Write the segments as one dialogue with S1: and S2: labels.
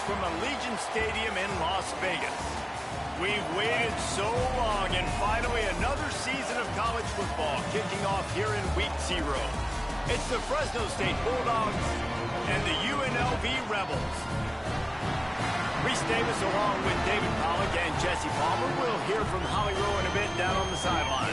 S1: from Allegiant Stadium in Las Vegas. We've waited so long, and finally another season of college football kicking off here in Week 0. It's the Fresno State Bulldogs and the UNLV Rebels. Reese Davis along with David Pollock and Jesse Palmer. We'll hear from Holly Rowe in a bit down on the sideline.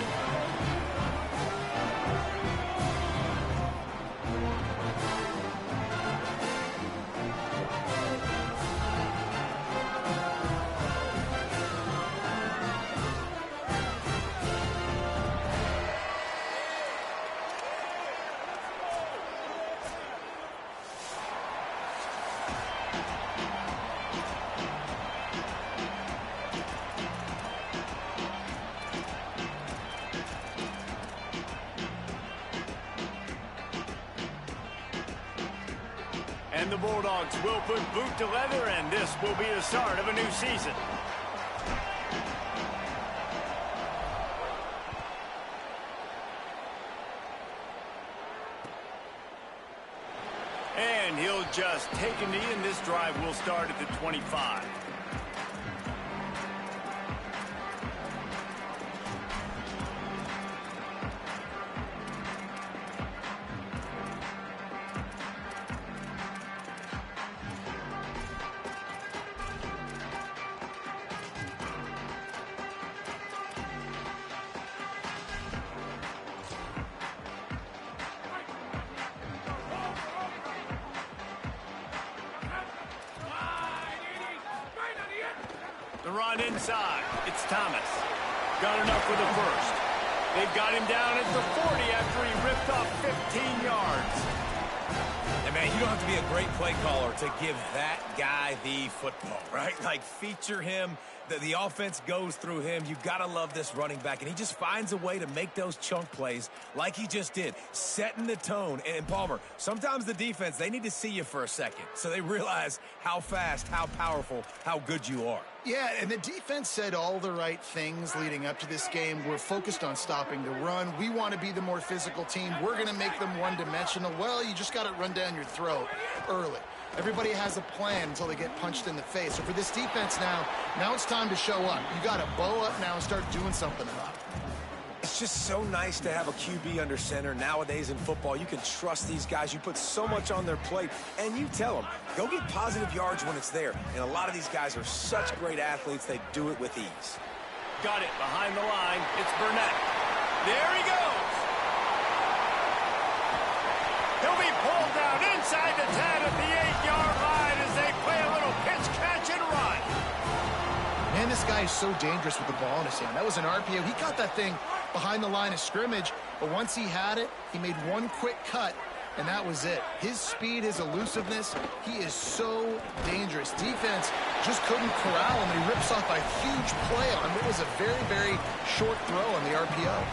S1: And the Bulldogs will put boot to leather, and this will be the start of a new season. And he'll just take a knee, and this drive will start at the 25. The run inside. It's Thomas. Got enough for the first. They've got him down at the 40 after he ripped off 15 yards.
S2: And, man, you don't have to be a great play caller to give that guy the football, right? Like, feature him. The offense goes through him. You got to love this running back. And he just finds a way to make those chunk plays like he just did, setting the tone. And, Palmer, sometimes the defense, they need to see you for a second so they realize how fast, how powerful, how good you are.
S3: Yeah, and the defense said all the right things leading up to this game. We're focused on stopping the run. We want to be the more physical team. We're going to make them one-dimensional. Well, you just got to run down your throat early. Everybody has a plan until they get punched in the face. So for this defense now it's time to show up. You got to bow up now and start doing something about it.
S2: It's just so nice to have a QB under center. Nowadays in football, you can trust these guys. You put so much on their plate, and you tell them, go get positive yards when it's there. And a lot of these guys are such great athletes, they do it with ease.
S1: Got it behind the line. It's Burnett. There he goes. He'll be pulled down inside the 10 at the 8-yard line as they play a little pitch, catch, and run.
S3: Man, this guy is so dangerous with the ball in his hand. That was an RPO. He got that thing behind the line of scrimmage, but once he had it, he made one quick cut, and that was it. His speed, his elusiveness, he is so dangerous. Defense just couldn't corral him, and he rips off a huge play on what was a very, very short throw on the RPO.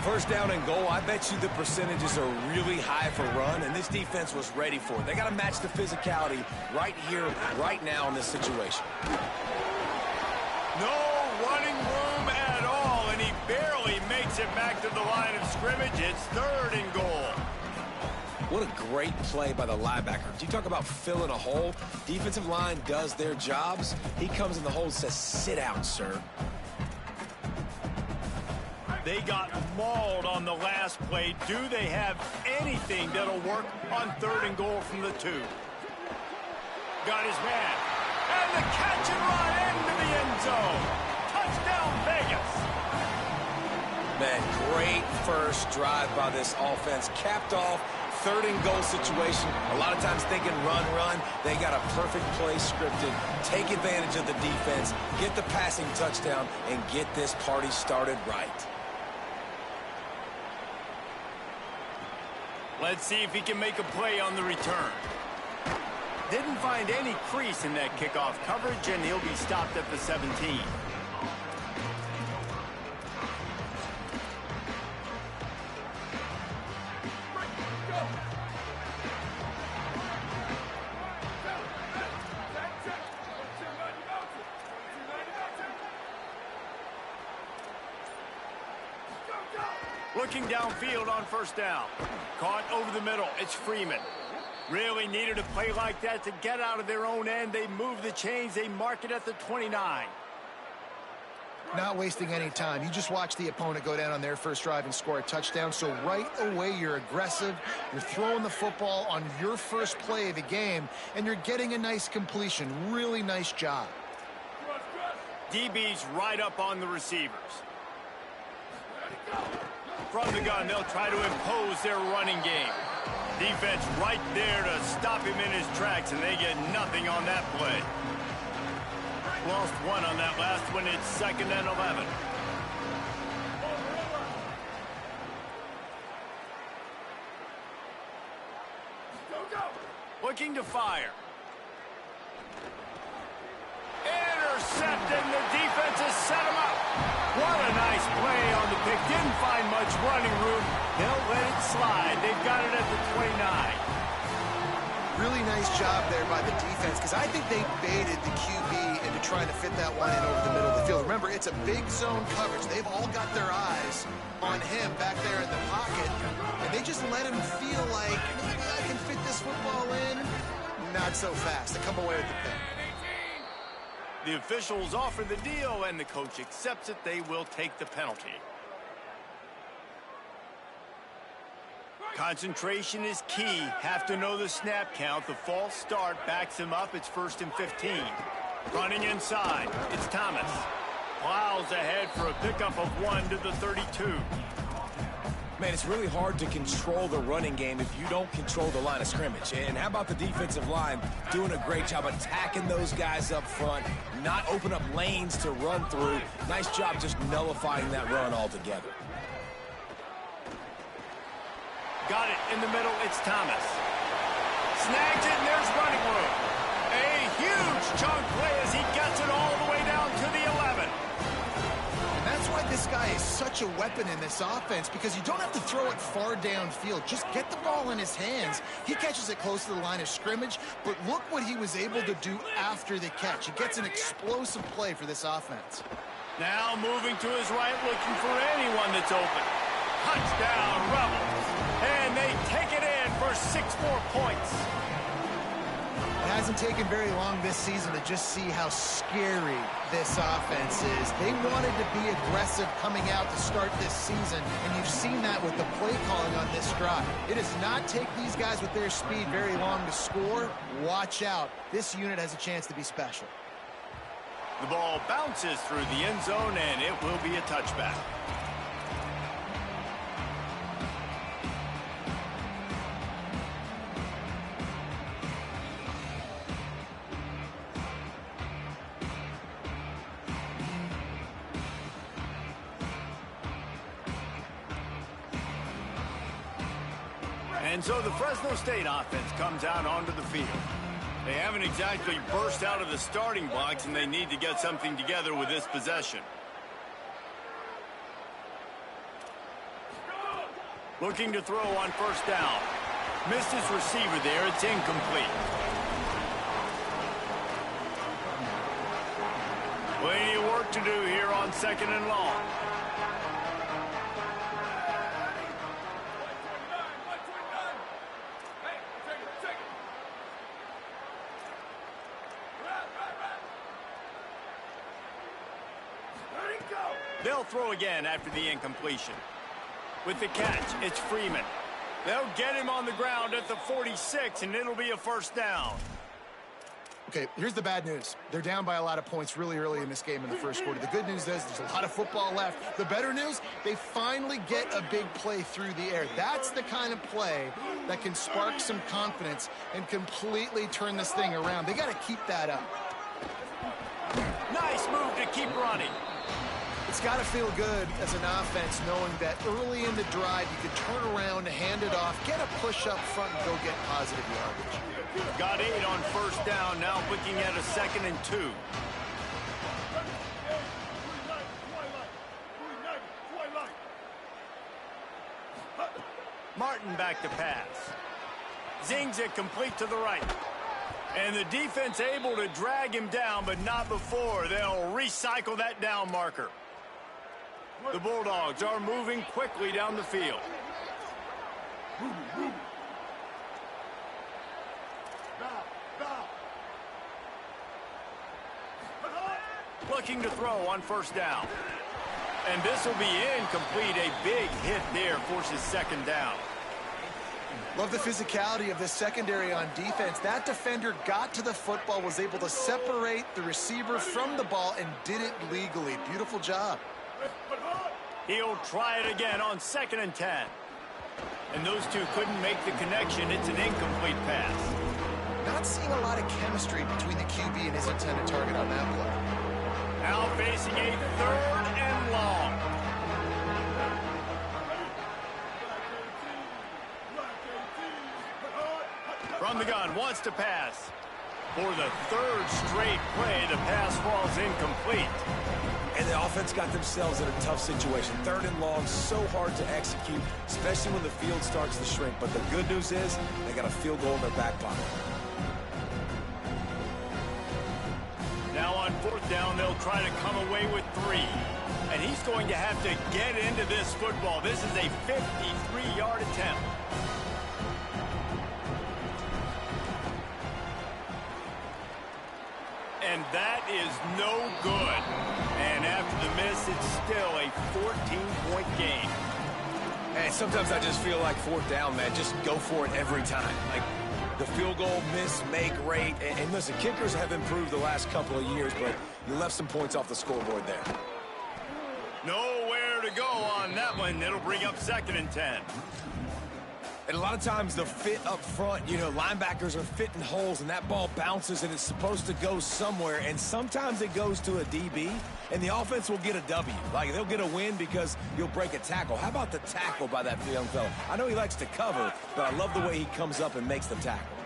S2: First down and goal, I bet you the percentages are really high for run, and this defense was ready for it. They got to match the physicality right here, right now in this situation.
S1: No running room at all, and he barely makes it back to the line of scrimmage. It's 3rd and goal.
S2: What a great play by the linebacker. You talk about filling a hole. Defensive line does their jobs. He comes in the hole and says, sit down, sir.
S1: They got mauled on the last play. Do they have anything that'll work on 3rd and goal from the 2? Got his man. And the catch and run into the end zone. Touchdown, Vegas.
S2: Man, great first drive by this offense. Capped off, 3rd and goal situation. A lot of times thinking run. They got a perfect play scripted. Take advantage of the defense, get the passing touchdown, and get this party started right.
S1: Let's see if he can make a play on the return. Didn't find any crease in that kickoff coverage, and he'll be stopped at the 17. Looking downfield on first down. Caught over the middle. It's Freeman. Really needed a play like that to get out of their own end. They move the chains. They mark it at the 29.
S3: Not wasting any time. You just watch the opponent go down on their first drive and score a touchdown. So right away, you're aggressive. You're throwing the football on your first play of the game, and you're getting a nice completion. Really nice job.
S1: DB's right up on the receivers. From the gun, they'll try to impose their running game. Defense right there to stop him in his tracks, and they get nothing on that play. Lost one on that last one. It's 2nd and 11. Looking to fire. Intercepted. The defense has set him up. What a nice play on the pick. Didn't find much running room. They'll let it slide. They've got it at the 29.
S3: Really nice job there by the defense, because I think they baited the QB into trying to fit that one in over the middle of the field. Remember, it's a big zone coverage. They've all got their eyes on him back there in the pocket, and they just let him feel like, maybe I can fit this football in. Not so fast. They come away with the pick.
S1: The officials offer the deal, and the coach accepts it. They will take the penalty. Concentration is key. Have to know the snap count. The false start backs him up. It's 1st and 15. Running inside. It's Thomas. Plows ahead for a pickup of 1 to the 32.
S2: Man, it's really hard to control the running game if you don't control the line of scrimmage. And how about the defensive line doing a great job attacking those guys up front, not open up lanes to run through. Nice job just nullifying that run altogether.
S1: Got it in the middle. It's Thomas. Snags it, and there's running room. A huge chunk play as he gets it all the way down to the 11.
S3: And that's why this guy is such a weapon in this offense, because you don't have to throw it far downfield. Just get the ball in his hands. He catches it close to the line of scrimmage, but look what he was able to do after the catch. He gets an explosive play for this offense.
S1: Now moving to his right, looking for anyone that's open. Touchdown, Rebels. And they take it in for 6 more points.
S3: It hasn't taken very long this season to just see how scary this offense is. They wanted to be aggressive coming out to start this season, and you've seen that with the play calling on this drive. It does not take these guys with their speed very long to score. Watch out. This unit has a chance to be special.
S1: The ball bounces through the end zone, and it will be a touchback. And so the Fresno State offense comes out onto the field. They haven't exactly burst out of the starting blocks, and they need to get something together with this possession. Looking to throw on 1st down. Missed his receiver there. It's incomplete. Plenty of work to do here on 2nd and long. They'll throw again after the incompletion. With the catch, it's Freeman. They'll get him on the ground at the 46, and it'll be a 1st down.
S3: Okay, here's the bad news. They're down by a lot of points really early in this game in the first quarter. The good news is there's a lot of football left. The better news, they finally get a big play through the air. That's the kind of play that can spark some confidence and completely turn this thing around. They got to keep that up.
S1: Nice move to keep running.
S3: It's got to feel good as an offense knowing that early in the drive you can turn around, hand it off, get a push up front, and go get positive yardage.
S1: Got 8 on 1st down, now looking at a 2nd and 2. Martin back to pass. Zings it complete to the right. And the defense able to drag him down, but not before. They'll recycle that down marker. The Bulldogs are moving quickly down the field. looking to throw on first down. And this will be incomplete. A big hit there forces second down.
S3: Love the physicality of this secondary on defense. That defender got to the football, was able to separate the receiver from the ball, and did it legally. Beautiful job.
S1: He'll try it again on 2nd and 10. And those two couldn't make the connection. It's an incomplete pass.
S3: Not seeing a lot of chemistry between the QB and his intended target on that play.
S1: Now facing a 3rd and long. From the gun, wants to pass. For the 3rd straight play, the pass falls incomplete.
S2: And the offense got themselves in a tough situation. 3rd and long, so hard to execute, especially when the field starts to shrink. But the good news is they got a field goal in their back pocket.
S1: Now on 4th down, they'll try to come away with 3. And he's going to have to get into this football. This is a 53-yard attempt. And that is no good. And after the miss, it's still a 14-point game.
S2: And sometimes I just feel like 4th down, man, just go for it every time. Like the field goal, miss, make, rate. And listen, kickers have improved the last couple of years, but you left some points off the scoreboard there.
S1: Nowhere to go on that one. It'll bring up 2nd and 10.
S2: And a lot of times the fit up front, you know, linebackers are fitting holes and that ball bounces and it's supposed to go somewhere. And sometimes it goes to a DB and the offense will get a W. Like they'll get a win because you'll break a tackle. How about the tackle by that young fella? I know he likes to cover, but I love the way he comes up and makes the tackle.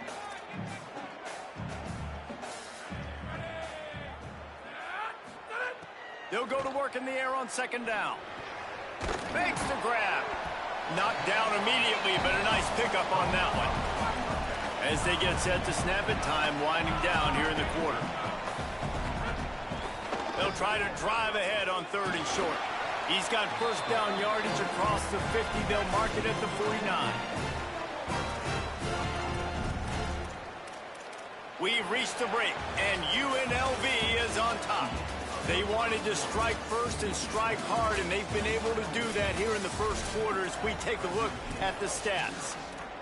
S1: They'll go to work in the air on 2nd down. Makes the grab. Knocked down immediately, but a nice pickup on that one. As they get set to snap it, time winding down here in the quarter. They'll try to drive ahead on 3rd and short. He's got first down yardage across the 50. They'll mark it at the 49. We've reached the break, and UNLV is on top. They wanted to strike first and strike hard, and they've been able to do that here in the first quarter as we take a look at the stats.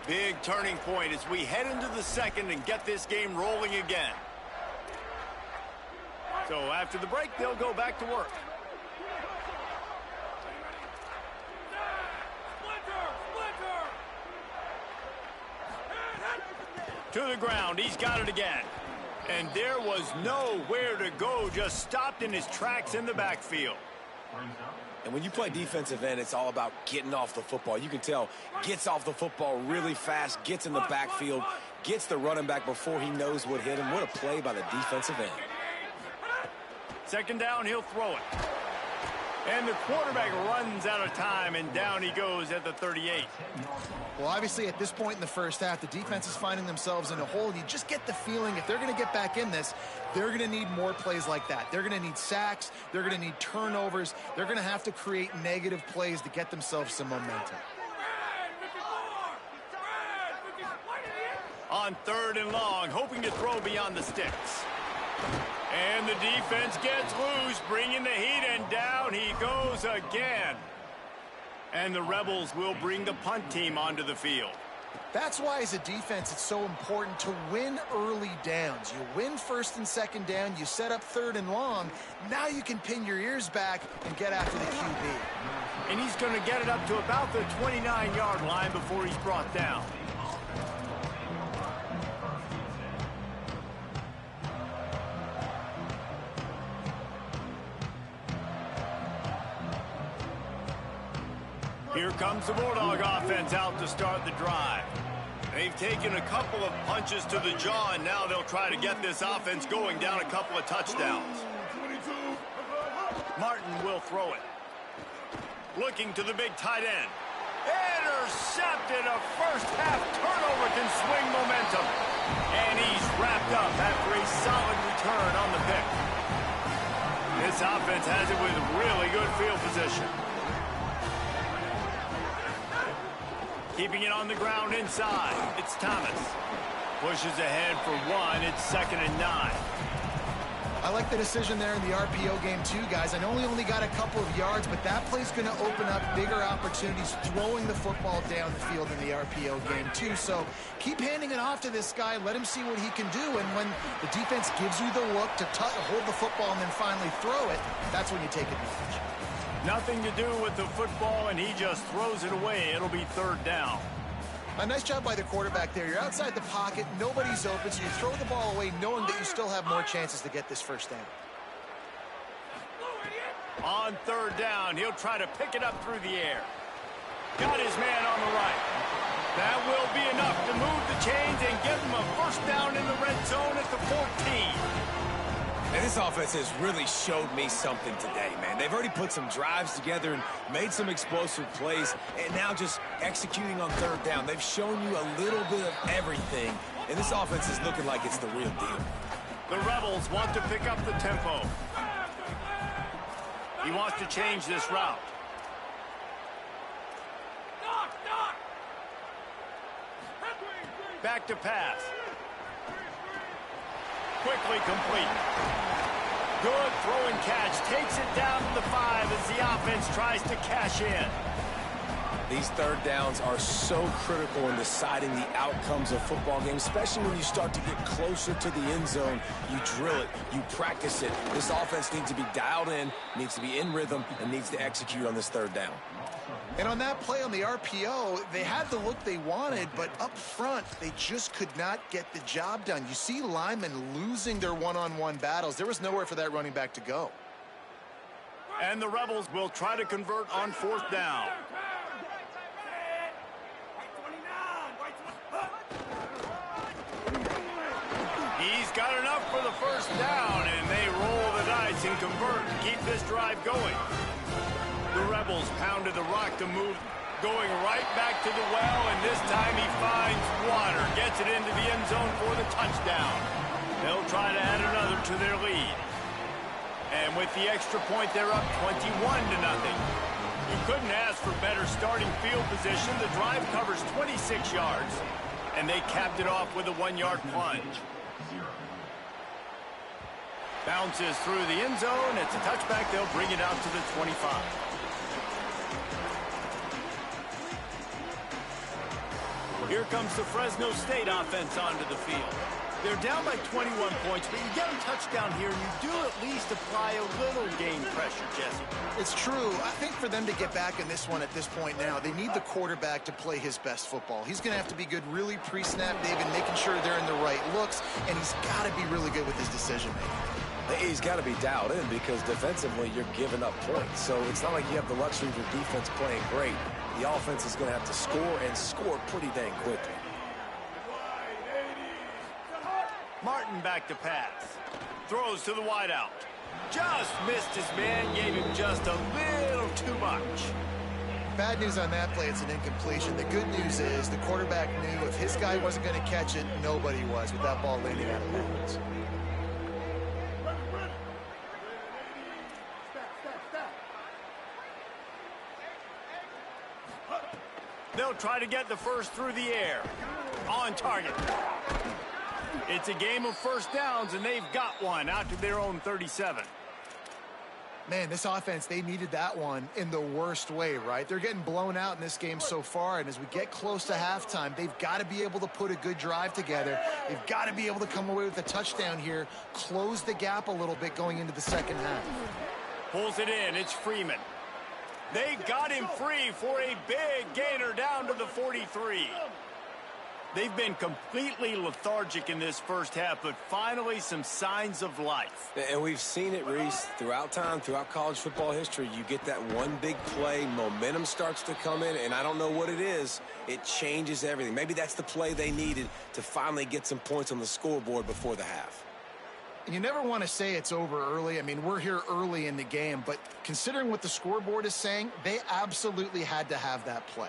S1: Big turning point as we head into the 2nd and get this game rolling again. So after the break, they'll go back to work. To the ground, he's got it again. And there was nowhere to go, just stopped in his tracks in the backfield.
S2: And when you play defensive end, it's all about getting off the football. You can tell, gets off the football really fast, gets in the backfield, gets the running back before he knows what hit him. What a play by the defensive end.
S1: 2nd down, he'll throw it. And the quarterback runs out of time, and down he goes at the 38.
S3: Well, obviously, at this point in the first half, the defense is finding themselves in a hole. And you just get the feeling if they're going to get back in this, they're going to need more plays like that. They're going to need sacks. They're going to need turnovers. They're going to have to create negative plays to get themselves some momentum.
S1: On 3rd and long, hoping to throw beyond the sticks. And the defense gets loose, bringing the heat, and down he goes again. And the Rebels will bring the punt team onto the field.
S3: That's why, as a defense, it's so important to win early downs. You win 1st and 2nd down, you set up 3rd and long. Now you can pin your ears back and get after the QB.
S1: And he's going to get it up to about the 29-yard line before he's brought down. Here comes the Bulldog offense out to start the drive. They've taken a couple of punches to the jaw, and now they'll try to get this offense going down a couple of touchdowns. Martin will throw it. Looking to the big tight end. Intercepted. A first-half turnover can swing momentum. And he's wrapped up after a solid return on the pick. This offense has it with really good field position. Keeping it on the ground inside. It's Thomas. Pushes ahead for one. It's 2nd and 9.
S3: I like the decision there in the RPO game too, guys. I know he only got a couple of yards, but that play's going to open up bigger opportunities throwing the football down the field in the RPO game too. So keep handing it off to this guy. Let him see what he can do. And when the defense gives you the look to hold the football and then finally throw it, that's when you take advantage.
S1: Nothing to do with the football, and he just throws it away. It'll be third down.
S3: A nice job by the quarterback there. You're outside the pocket, nobody's open, so you throw the ball away knowing that you still have more chances to get this first down.
S1: On third down, he'll try to pick it up through the air. Got his man on the right. That will be enough to move the chains and give him a first down in the red zone at the 14.
S2: And this offense has really showed me something today, man. They've already put some drives together and made some explosive plays, and now just executing on third down. They've shown you a little bit of everything, and this offense is looking like it's the real deal.
S1: The Rebels want to pick up the tempo. He wants to change this route. Back to pass. Quickly complete. Good throw and catch. Takes it down to the 5 as the offense tries to cash in.
S2: These third downs are so critical in deciding the outcomes of football games, especially when you start to get closer to the end zone. You drill it, you practice it. This offense needs to be dialed in, needs to be in rhythm, and needs to execute on this third down.
S3: And on that play on the RPO, they had the look they wanted, but up front, they just could not get the job done. You see linemen losing their one-on-one battles. There was nowhere for that running back to go.
S1: And the Rebels will try to convert on fourth down. He's got enough for the first down, and they roll the dice and convert to keep this drive going. The Rebels pounded the rock to move, going right back to the well, and this time he finds water, gets it into the end zone for the touchdown. They'll try to add another to their lead. And with the extra point, they're up 21-0. You couldn't ask for better starting field position. The drive covers 26 yards, and they capped it off with a 1-yard plunge. Bounces through the end zone. It's a touchback. They'll bring it out to the 25. Here comes the Fresno State offense onto the field. They're down by 21 points, but you get a touchdown here, and you do at least apply a little game pressure, Jesse.
S3: It's true. I think for them to get back in this one at this point now, they need the quarterback to play his best football. He's going to have to be good really pre-snap, David, making sure they're in the right looks, and he's got to be really good with his decision-making.
S2: He's got to be dialed in because defensively you're giving up points. So it's not like you have the luxury of your defense playing great. The offense is going to have to score and score pretty dang quickly.
S1: Martin back to pass. Throws to the wideout. Just missed his man, gave him just a little too much.
S3: Bad news on that play, it's an incompletion. The good news is the quarterback knew if his guy wasn't going to catch it, nobody was with that ball landing out of bounds.
S1: They'll try to get the first through the air. On target. It's a game of first downs, and they've got one out to their own 37.
S3: Man, this offense, they needed that one in the worst way, right? They're getting blown out in this game so far, and as we get close to halftime, they've got to be able to put a good drive together. They've got to be able to come away with a touchdown here, close the gap a little bit going into the second half.
S1: Pulls it in. It's Freeman. They got him free for a big gainer down to the 43. They've been completely lethargic in this first half, but finally some signs of life.
S2: And we've seen it, Reese, throughout time, throughout college football history. You get that one big play, momentum starts to come in, and I don't know what it is. It changes everything. Maybe that's the play they needed to finally get some points on the scoreboard before the half.
S3: You never want to say it's over early. I mean, we're here early in the game, but considering what the scoreboard is saying, they absolutely had to have that play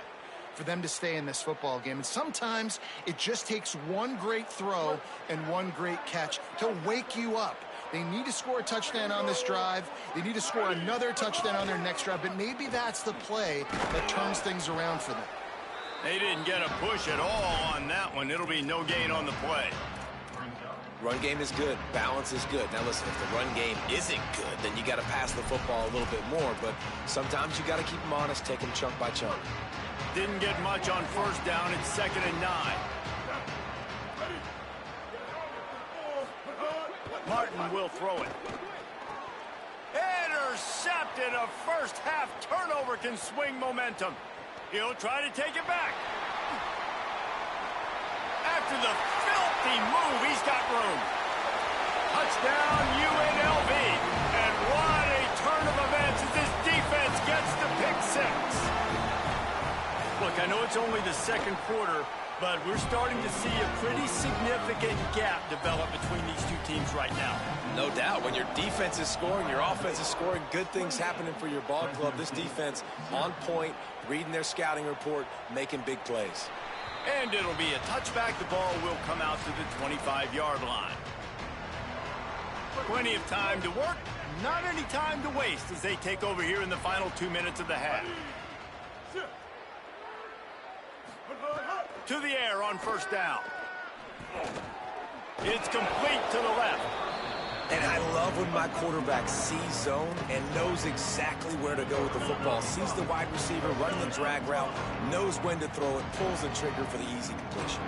S3: for them to stay in this football game. And sometimes it just takes one great throw and one great catch to wake you up. They need to score a touchdown on this drive. They need to score another touchdown on their next drive, but maybe that's the play that turns things around for them.
S1: They didn't get a push at all on that one. It'll be no gain on the play.
S2: Run game is good. Balance is good. Now, listen, if the run game isn't good, then you got to pass the football a little bit more. But sometimes you got to keep them honest, take them chunk by chunk.
S1: Didn't get much on first down. It's 2nd and 9. Martin will throw it. Intercepted. A first-half turnover can swing momentum. He'll try to take it back. After the filthy move, he's got room. Touchdown, UNLV. And what a turn of events as this defense gets the pick six. Look, I know it's only the second quarter, but we're starting to see a pretty significant gap develop between these two teams right now.
S2: No doubt. When your defense is scoring, your offense is scoring, good things happening for your ball club. This defense on point, reading their scouting report, making big plays.
S1: And it'll be a touchback. The ball will come out to the 25-yard line. Plenty of time to work, not any time to waste as they take over here in the final 2 minutes of the half. To the air on first down. It's complete to the left.
S2: And I love when my quarterback sees zone and knows exactly where to go with the football. Sees the wide receiver running the drag route, knows when to throw it, pulls the trigger for the easy completion.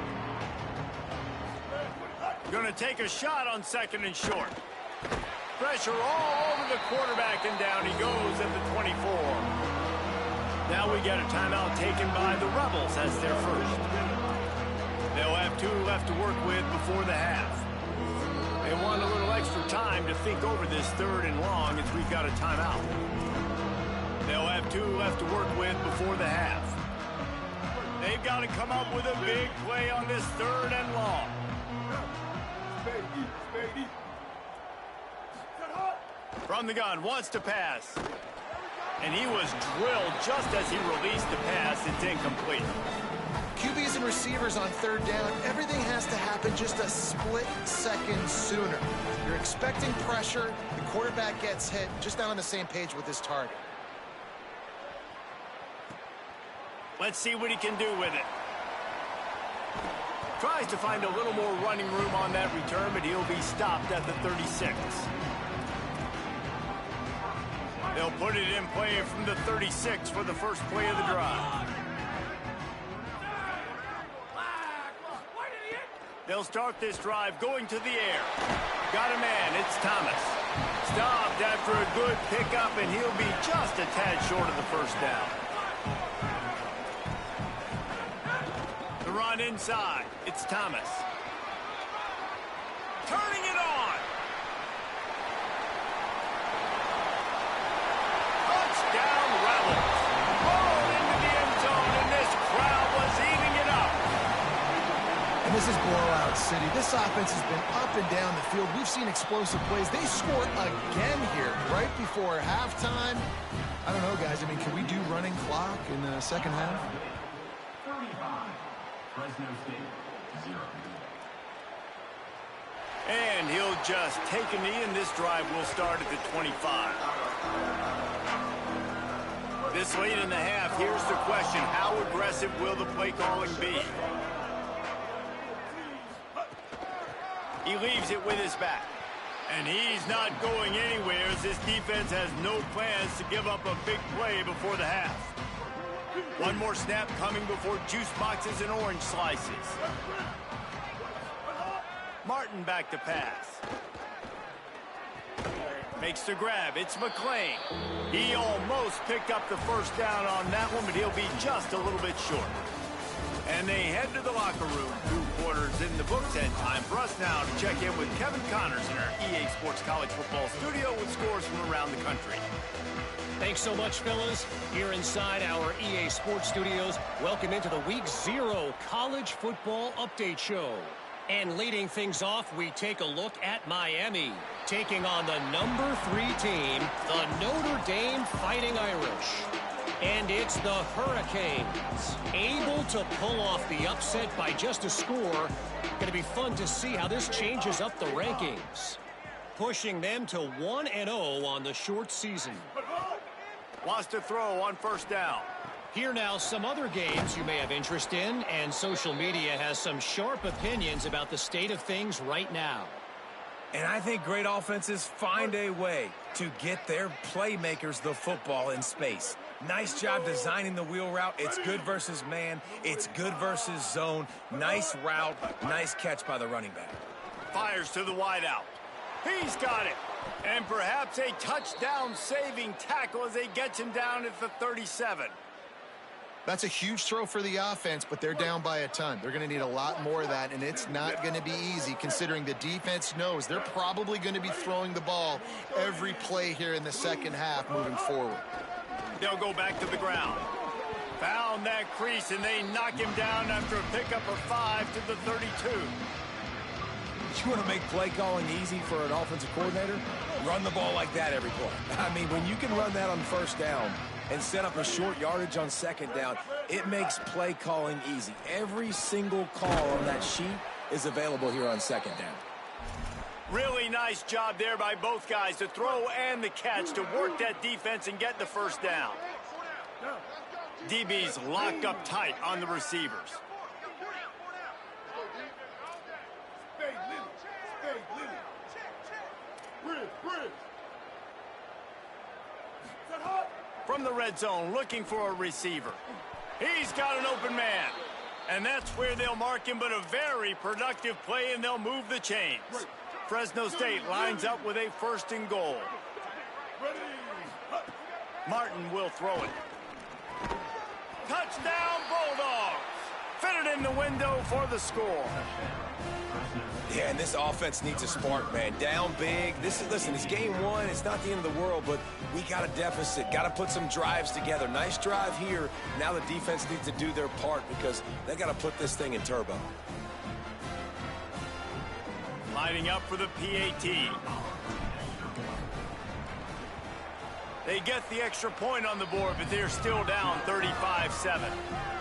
S1: Going to take a shot on 2nd and short. Pressure all over the quarterback, and down he goes at the 24. Now we get a timeout taken by the Rebels as their first. They'll have 2 left to work with before the half. They want a little extra time to think over this 3rd and long as we've got a timeout. They'll have 2 left to work with before the half. They've got to come up with a big play on this 3rd and long. From the gun, wants to pass. And he was drilled just as he released the pass. It's incomplete.
S3: QBs and receivers on 3rd down, everything has to happen just a split second sooner. You're expecting pressure, the quarterback gets hit, just not on the same page with his target.
S1: Let's see what he can do with it. Tries to find a little more running room on that return, but he'll be stopped at the 36. They'll put it in play from the 36 for the first play of the drive. They'll start this drive going to the air. Got a man, it's Thomas. Stopped after a good pickup, and he'll be just a tad short of the first down. The run inside, it's Thomas. Turning it on. Touchdown Rebels. Rolled into the end zone, and this crowd was eating it up.
S3: And this is blowout city. This offense has been up and down the field. We've seen explosive plays. They score again here right before halftime. I don't know, guys. I mean, can we do running clock in the second half?
S4: 35. Fresno State, 0.
S1: And he'll just take a knee, and this drive will start at the 25. This late in the half, here's the question. How aggressive will the play calling be? He leaves it with his back. And he's not going anywhere as this defense has no plans to give up a big play before the half. One more snap coming before juice boxes and orange slices. Martin back to pass. Makes the grab. It's McClain. He almost picked up the first down on that one, but he'll be just a little bit short. And they head to the locker room. 2 quarters in the books, and time for us now to check in with Kevin Connors in our EA Sports College Football studio with scores from around the country.
S5: Thanks so much, fellas. Here inside our EA Sports studios, welcome into the Week 0 College Football Update Show. And leading things off, we take a look at Miami, taking on the number 3 team, the Notre Dame Fighting Irish. And it's the Hurricanes, able to pull off the upset by just a score. Going to be fun to see how this changes up the rankings, pushing them to 1-0 on the short season.
S1: Wants to throw on first down.
S5: Here now, some other games you may have interest in, and social media has some sharp opinions about the state of things right now.
S2: And I think great offenses find a way to get their playmakers the football in space. Nice job designing the wheel route. It's good versus man. It's good versus zone. Nice route. Nice catch by the running back.
S1: Fires to the wideout. He's got it. And perhaps a touchdown-saving tackle as they get him down at the 37.
S3: That's a huge throw for the offense, but they're down by a ton. They're going to need a lot more of that, and it's not going to be easy considering the defense knows they're probably going to be throwing the ball every play here in the second half moving forward.
S1: They'll go back to the ground. Found that crease, and they knock him down after a pickup of 5 to the 32.
S2: You want to make play calling easy for an offensive coordinator? Run the ball like that every play. I mean, when you can run that on first down and set up a short yardage on second down, it makes play calling easy. Every single call on that sheet is available here on second down.
S1: Really nice job there by both guys, the throw and the catch, to work that defense and get the first down. DB's locked up tight on the receivers. From the red zone, looking for a receiver. He's got an open man. And that's where they'll mark him, but a very productive play, and they'll move the chains. Fresno State lines up with a 1st and goal. Martin will throw it. Touchdown, Bulldogs! Fitted in the window for the score.
S2: Yeah, and this offense needs a spark, man. Down big. Listen, it's game 1. It's not the end of the world, but we got a deficit. Got to put some drives together. Nice drive here. Now the defense needs to do their part because they got to put this thing in turbo.
S1: Lining up for the PAT. They get the extra point on the board, but they're still down 35-7.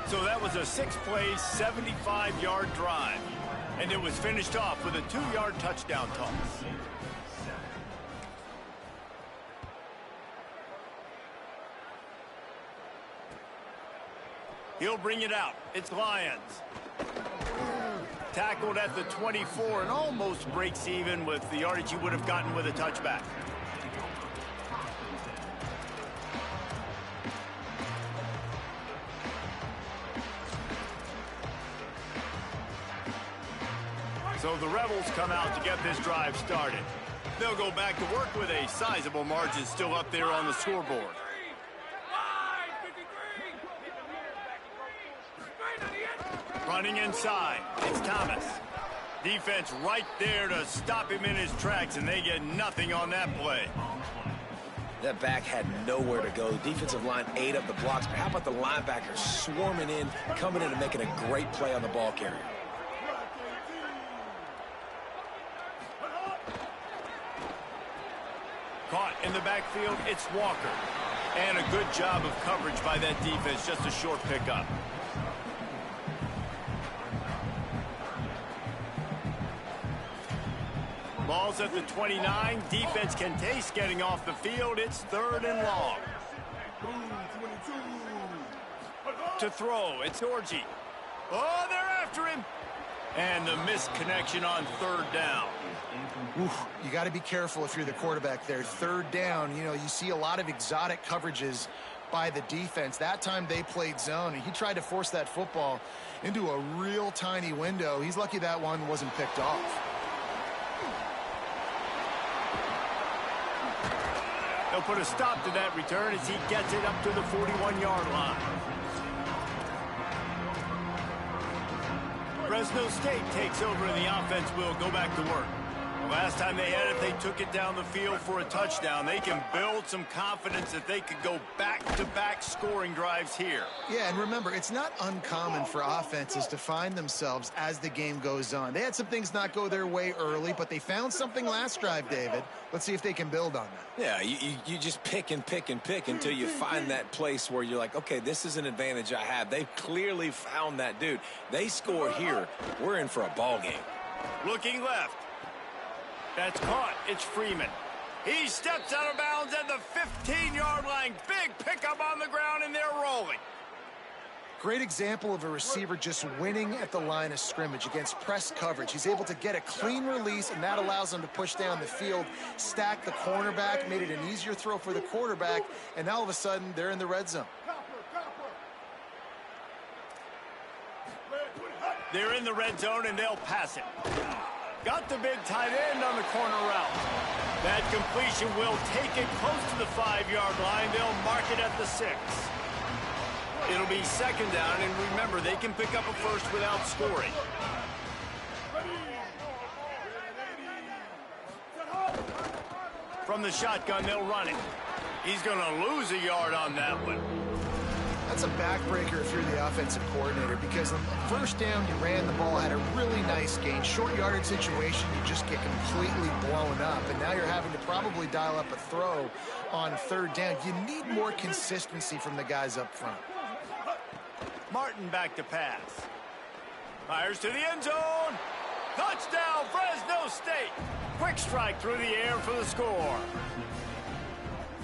S1: So that was a 6-play, 75-yard drive. And it was finished off with a 2-yard touchdown toss. He'll bring it out. It's Lions. Tackled at the 24 and almost breaks even with the yardage he would have gotten with a touchback. So the Rebels come out to get this drive started. They'll go back to work with a sizable margin still up there on the scoreboard. Running inside, it's Thomas. Defense right there to stop him in his tracks, and they get nothing on that play.
S2: That back had nowhere to go. The defensive line ate up the blocks. But how about the linebackers swarming in, coming in and making a great play on the ball carrier?
S1: Caught in the backfield, it's Walker. And a good job of coverage by that defense, just a short pickup. Ball's at the 29. Defense can taste getting off the field. It's 3rd and long. To throw, it's Orji. Oh, they're after him. And the missed connection on 3rd down.
S3: Oof, you got to be careful if you're the quarterback there. 3rd down, you see a lot of exotic coverages by the defense. That time they played zone, and he tried to force that football into a real tiny window. He's lucky that one wasn't picked off.
S1: They'll put a stop to that return as he gets it up to the 41-yard line. Fresno State takes over, and the offense will go back to work. Last time they had it, they took it down the field for a touchdown. They can build some confidence that they could go back-to-back scoring drives here.
S3: Yeah, and remember, it's not uncommon for offenses to find themselves as the game goes on. They had some things not go their way early, but they found something last drive, David. Let's see if they can build on that.
S2: Yeah, you just pick and pick and pick until you find that place where you're like, okay, this is an advantage I have. They clearly found that dude. They score here. We're in for a ball game.
S1: Looking left. That's caught. It's Freeman. He steps out of bounds at the 15-yard line. Big pickup on the ground, and they're rolling.
S3: Great example of a receiver just winning at the line of scrimmage against press coverage. He's able to get a clean release, and that allows him to push down the field, stack the cornerback, made it an easier throw for the quarterback, and now all of a sudden they're in the red zone.
S1: They're in the red zone, and they'll pass it. Got the big tight end on the corner route. That completion will take it close to the 5-yard line. They'll mark it at the 6. It'll be second down, and remember, they can pick up a first without scoring. From the shotgun, they'll run it. He's going to lose a yard on that one.
S3: That's a backbreaker if you're the offensive coordinator, because on the first down, you ran the ball, had a really nice gain. Short yardage situation, you just get completely blown up, and now you're having to probably dial up a throw on third down. You need more consistency from the guys up front.
S1: Martin back to pass. Fires to the end zone. Touchdown, Fresno State. Quick strike through the air for the score.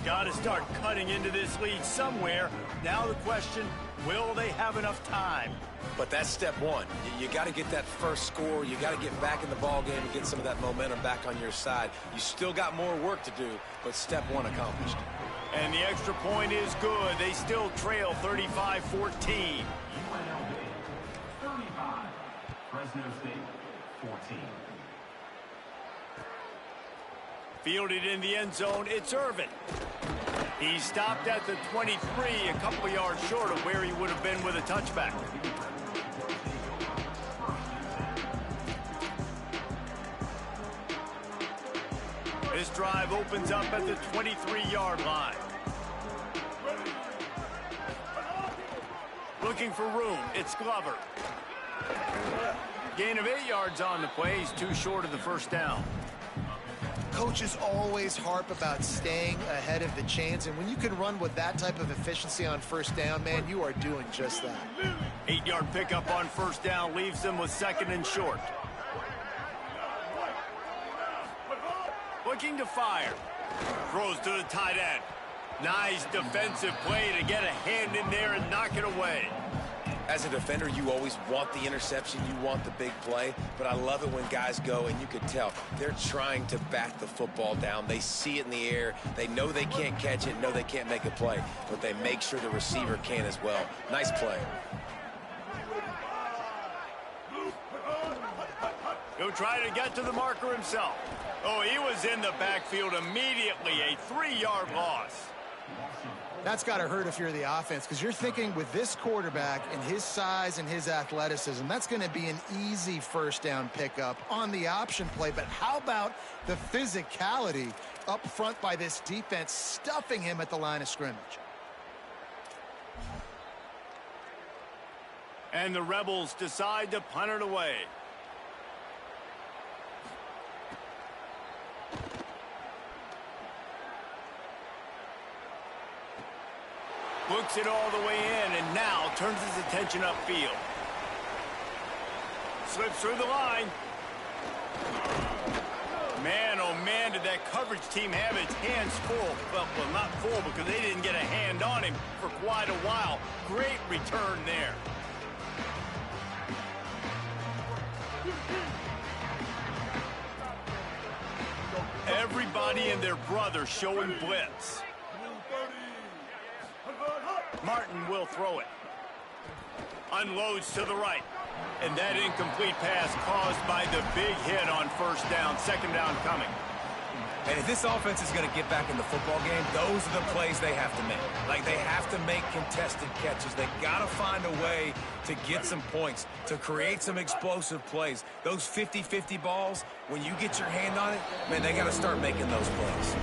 S1: Got to start cutting into this lead somewhere. Now the question, will they have enough time?
S2: But that's step one. You got to get that first score. You got to get back in the ball game and get some of that momentum back on your side. You still got more work to do, but step one accomplished.
S1: And the extra point is good. They still trail 35-14.
S4: UNLV 35, Fresno State 14.
S1: Fielded in the end zone, it's Irvin. He stopped at the 23, a couple of yards short of where he would have been with a touchback. This drive opens up at the 23-yard line. Looking for room, it's Glover. Gain of 8 yards on the play. He's too short of the first down.
S3: Coaches always harp about staying ahead of the chains, and when you can run with that type of efficiency on first down, man, you are doing just that.
S1: 8-yard pickup on first down leaves them with second and short. Looking to fire. Throws to the tight end. Nice defensive play to get a hand in there and knock it away.
S2: As a defender, you always want the interception, you want the big play, but I love it when guys go, and you can tell they're trying to bat the football down. They see it in the air. They know they can't catch it, know they can't make a play, but they make sure the receiver can as well. Nice play.
S1: He'll try to get to the marker himself. Oh, he was in the backfield immediately. A 3-yard loss.
S3: That's got to hurt if you're the offense, because you're thinking with this quarterback and his size and his athleticism, that's going to be an easy first down pickup on the option play. But how about the physicality up front by this defense, stuffing him at the line of scrimmage?
S1: And the Rebels decide to punt it away. Looks it all the way in, and now turns his attention upfield. Slips through the line. Man, oh man, did that coverage team have its hands full. Well, not full because they didn't get a hand on him for quite a while. Great return there. Everybody and their brother showing blitz. Martin will throw it. Unloads to the right. And that incomplete pass caused by the big hit on first down. Second down coming.
S2: And if this offense is going to get back in the football game, those are the plays they have to make. Like, they have to make contested catches. They got to find a way to get some points, to create some explosive plays. Those 50-50 balls, when you get your hand on it, man, they got to start making those plays.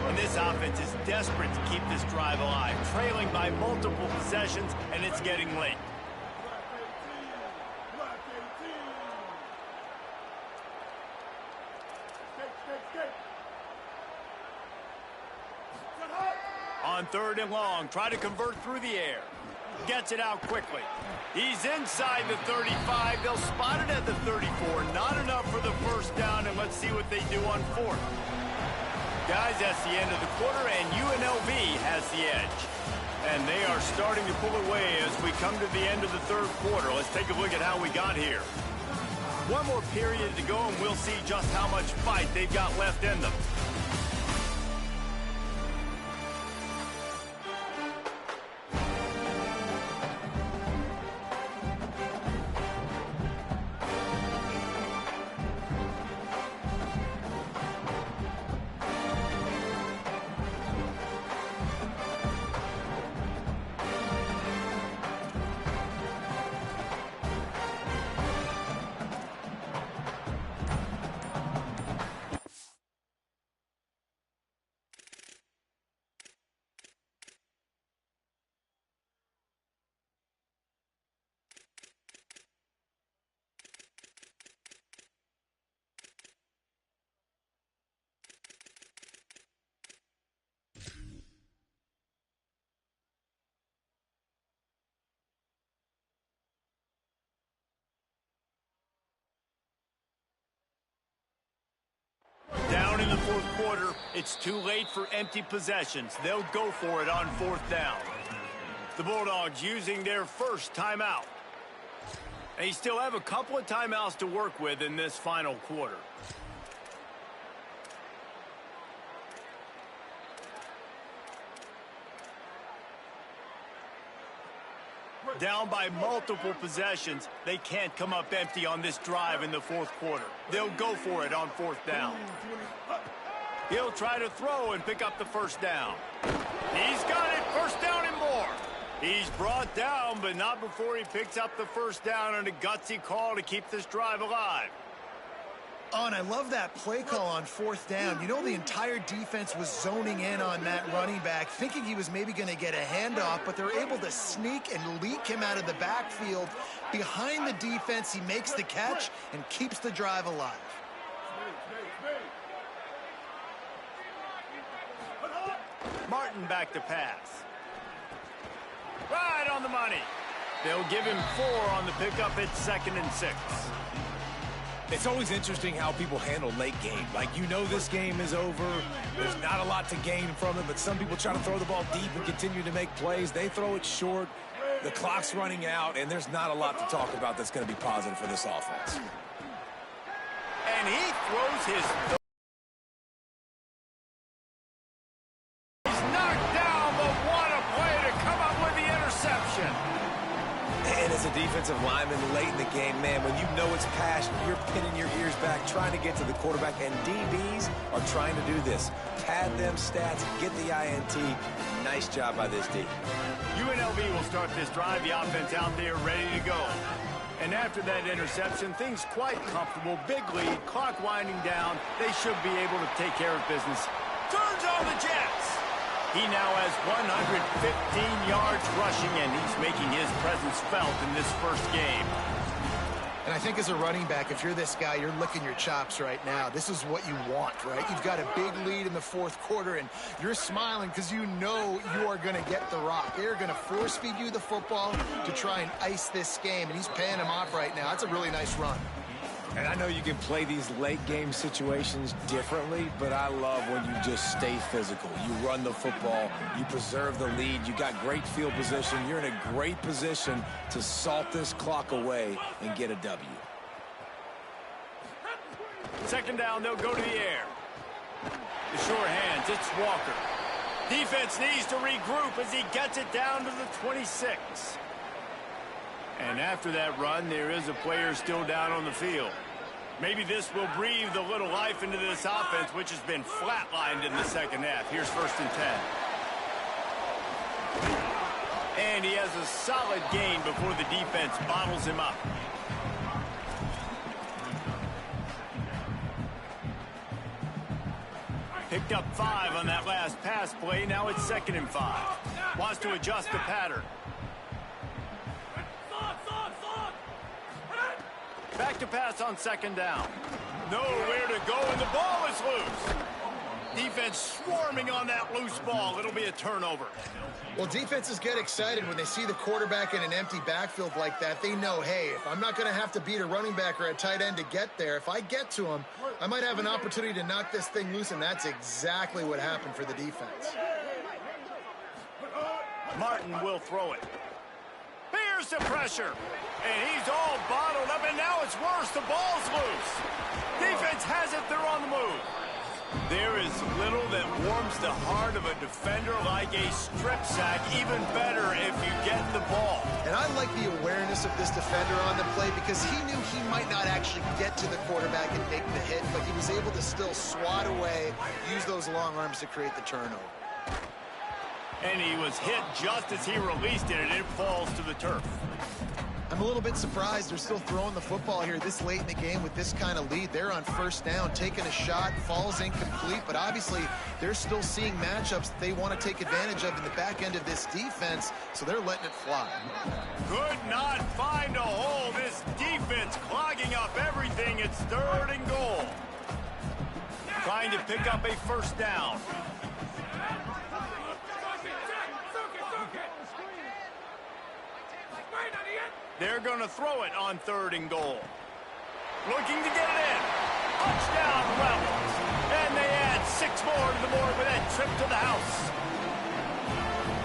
S1: And this offense is desperate to keep this drive alive, trailing by multiple possessions, and it's getting late. On third and long, try to convert through the air. Gets it out quickly. He's inside the 35. They'll spot it at the 34. Not enough for the first down, and let's see what they do on fourth. Guys, that's the end of the quarter, and UNLV has the edge. And they are starting to pull away as we come to the end of the third quarter. Let's take a look at how we got here. One more period to go, and we'll see just how much fight they've got left in them. Down in the fourth quarter, it's too late for empty possessions. They'll go for it on fourth down. The Bulldogs using their first timeout. They still have a couple of timeouts to work with in this final quarter. Down by multiple possessions, they can't come up empty on this drive in the fourth quarter. They'll go for it on fourth down. He'll try to throw and pick up the first down. He's got it, first down and more. He's brought down, but not before he picks up the first down on a gutsy call to keep this drive alive.
S3: Oh, and I love that play call on fourth down. You know, the entire defense was zoning in on that running back, thinking he was maybe going to get a handoff, but they're able to sneak and leak him out of the backfield. Behind the defense, he makes the catch and keeps the drive alive.
S1: Martin back to pass. Right on the money. They'll give him 4 on the pickup at 2nd and 6.
S2: It's always interesting how people handle late game. Like, you know this game is over. There's not a lot to gain from it, but some people try to throw the ball deep and continue to make plays. They throw it short. The clock's running out, and there's not a lot to talk about that's going to be positive for this offense.
S1: And he throws his... He's knocked down, but what a play to come up with the interception.
S2: And as a defensive lineman late in the game, man, when you know it's passion, you're pinning your ears back, trying to get to the quarterback, and DBs are trying to do this. Pad them stats, get the INT. Nice job by this D.
S1: UNLV will start this drive, the offense out there ready to go. And after that interception, things quite comfortable. Big lead, clock winding down. They should be able to take care of business. Turns on the Jets. He now has 115 yards rushing, and he's making his presence felt in this first game.
S3: And I think as a running back, if you're this guy, you're licking your chops right now. This is what you want, right? You've got a big lead in the fourth quarter, and you're smiling because you know you are going to get the rock. They're going to force feed you the football to try and ice this game, and he's paying him off right now. That's a really nice run.
S2: And I know you can play these late game situations differently, but I love when you just stay physical. You run the football, you preserve the lead, you got great field position, you're in a great position to salt this clock away and get a W.
S1: Second down, they'll go to the air. The sure hands, it's Walker. Defense needs to regroup as he gets it down to the 26. And after that run, there is a player still down on the field. Maybe this will breathe a little life into this offense, which has been flatlined in the second half. Here's 1st and 10. And he has a solid gain before the defense bottles him up. Picked up 5 on that last pass play. Now it's 2nd and 5. Wants to adjust the pattern. Back to pass on 2nd down. Nowhere to go, and the ball is loose. Defense swarming on that loose ball. It'll be a turnover.
S3: Well, defenses get excited when they see the quarterback in an empty backfield like that. They know, hey, if I'm not going to have to beat a running back or a tight end to get there, if I get to him, I might have an opportunity to knock this thing loose, and that's exactly what happened for the defense.
S1: Martin will throw it. Here's the pressure. And he's all bottled up, and now it's worse. The ball's loose. Defense has it. They're on the move. There is little that warms the heart of a defender like a strip sack. Even better if you get the ball.
S3: And I like the awareness of this defender on the play because he knew he might not actually get to the quarterback and make the hit, but he was able to still swat away, use those long arms to create the turnover.
S1: And he was hit just as he released it, and it falls to the turf.
S3: I'm a little bit surprised they're still throwing the football here this late in the game with this kind of lead. They're on first down, taking a shot, falls incomplete, but obviously they're still seeing matchups that they want to take advantage of in the back end of this defense, so they're letting it fly.
S1: Could not find a hole. This defense clogging up everything. It's 3rd and goal. Trying to pick up a first down. They're going to throw it on 3rd and goal. Looking to get it in. Touchdown, Rebels. And they add 6 more to the board with that trip to the house.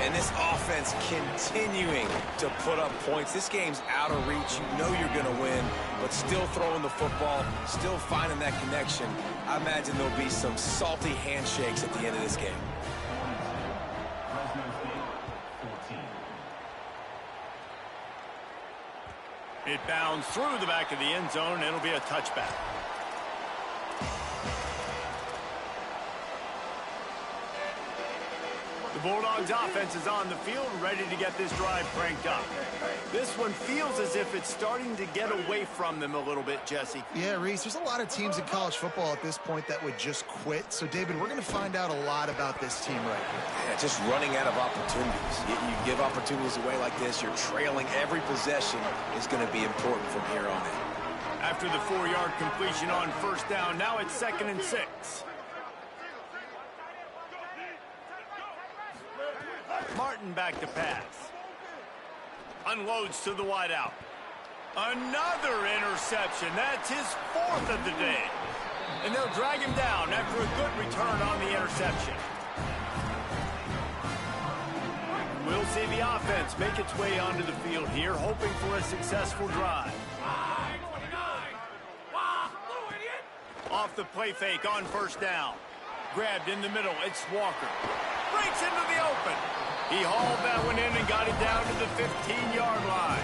S2: And this offense continuing to put up points. This game's out of reach. You know you're going to win, but still throwing the football, still finding that connection. I imagine there'll be some salty handshakes at the end of this game.
S1: It bounds through the back of the end zone, and it'll be a touchback. The Bulldogs offense is on the field, ready to get this drive cranked up. This one feels as if it's starting to get away from them a little bit, Jesse.
S3: Yeah, Reese, there's a lot of teams in college football at this point that would just quit. So, David, we're going to find out a lot about this team right here.
S2: Yeah, just running out of opportunities. You give opportunities away like this, you're trailing. Every possession is going to be important from here on in.
S1: After the 4-yard completion on first down, now it's 2nd and 6. Martin back to pass. Unloads to the wideout. Another interception. That's his 4th of the day. And they'll drag him down after a good return on the interception. We'll see the offense make its way onto the field here, hoping for a successful drive. Off the play fake on first down. Grabbed in the middle. It's Walker. Breaks into the open. He hauled that one in and got it down to the 15-yard line.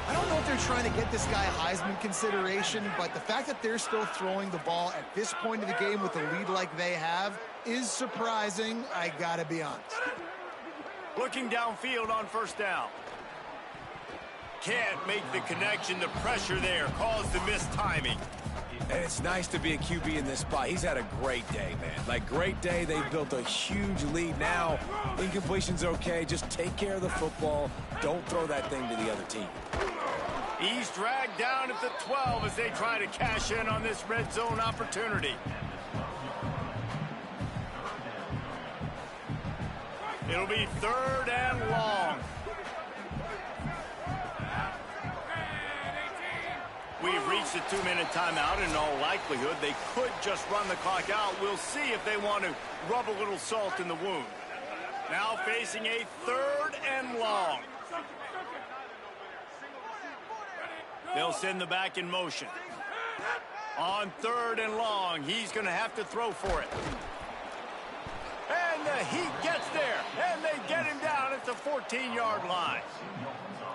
S3: I don't know if they're trying to get this guy Heisman consideration, but the fact that they're still throwing the ball at this point of the game with a lead like they have is surprising, I gotta be honest.
S1: Looking downfield on first down. Can't make the connection. The pressure there caused the missed timing.
S2: And it's nice to be a QB in this spot. He's had a great day, man. Like, great day. They've built a huge lead. Now, incompletion's okay. Just take care of the football. Don't throw that thing to the other team.
S1: He's dragged down at the 12 as they try to cash in on this red zone opportunity. It'll be 3rd and long. We've reached a 2-minute timeout. In all likelihood, they could just run the clock out. We'll see if they want to rub a little salt in the wound. Now facing a 3rd and long. They'll send the back in motion. On 3rd and long, he's going to have to throw for it. And the heat gets there, and they get him down at the 14-yard line.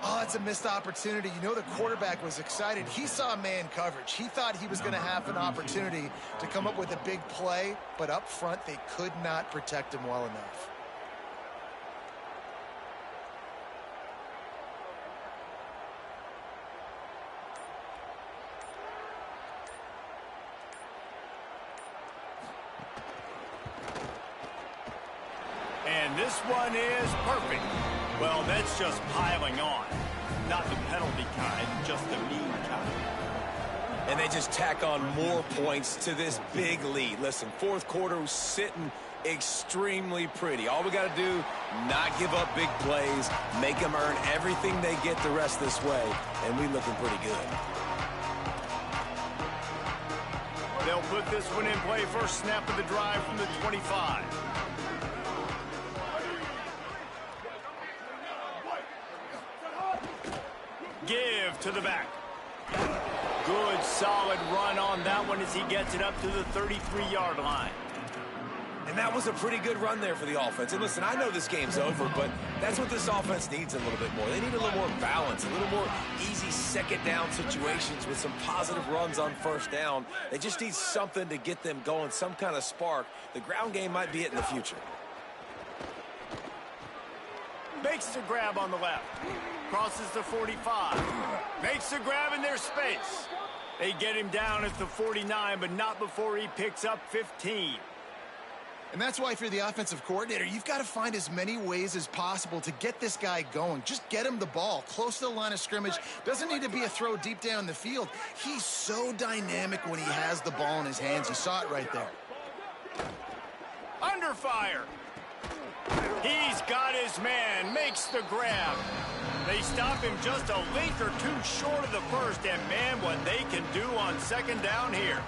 S3: Oh, it's a missed opportunity. You know, the quarterback was excited. He saw man coverage. He thought he was going to have an opportunity to come up with a big play, but up front, they could not protect him well enough.
S1: And this one is perfect. Well, that's just piling on. Not the penalty kind, just the mean kind.
S2: And they just tack on more points to this big lead. Listen, 4th quarter was sitting extremely pretty. All we got to do, not give up big plays, make them earn everything they get the rest this way, and we looking pretty good.
S1: They'll put this one in play. First snap of the drive from the 25. give to the back. Good, solid run on that one as he gets it up to the 33-yard line.
S2: And that was a pretty good run there for the offense. And listen, I know this game's over, but that's what this offense needs a little bit more. They need a little more balance, a little more easy second down situations with some positive runs on first down. They just need something to get them going, some kind of spark. The ground game might be it in the future.
S1: Makes the grab on the left. Crosses the 45. Makes the grab in their space. They get him down at the 49, but not before he picks up 15.
S3: And that's why if you're the offensive coordinator, you've got to find as many ways as possible to get this guy going. Just get him the ball close to the line of scrimmage. Doesn't need to be a throw deep down the field. He's so dynamic when he has the ball in his hands. You saw it right there.
S1: Under fire. He's got his man. Makes the grab. They stop him just a length or two short of the first. And, man, what they can do on second down here.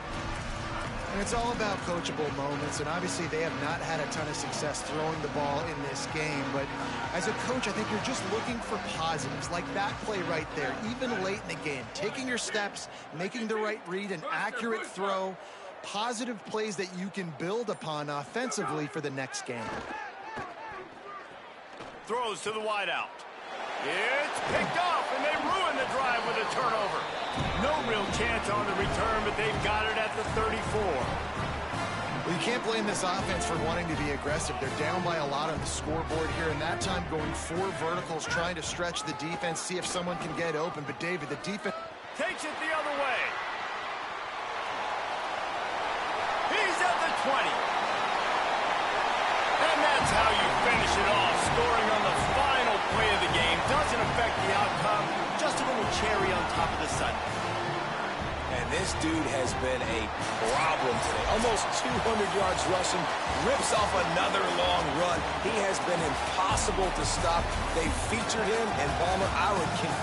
S3: And it's all about coachable moments, and obviously they have not had a ton of success throwing the ball in this game. But as a coach, I think you're just looking for positives, like that play right there, even late in the game. Taking your steps, making the right read, an accurate throw, positive plays that you can build upon offensively for the next game.
S1: Throws to the wideout. It's picked off, and they ruin the drive with a turnover. No real chance on the return, but they've got it at the 34.
S3: Well, you can't blame this offense for wanting to be aggressive. They're down by a lot on the scoreboard here, and that time going 4 verticals, trying to stretch the defense, see if someone can get open. But, David, the defense
S1: takes it the other way. He's at the 20. And that's how you finish it off. Scoring on the final play of the game doesn't affect the outcome. Just a little cherry on top of the sundae.
S2: And this dude has been a problem today. Almost 200 yards rushing. Rips off another long run. He has been impossible to stop. They featured him, and Balmer, I would continue.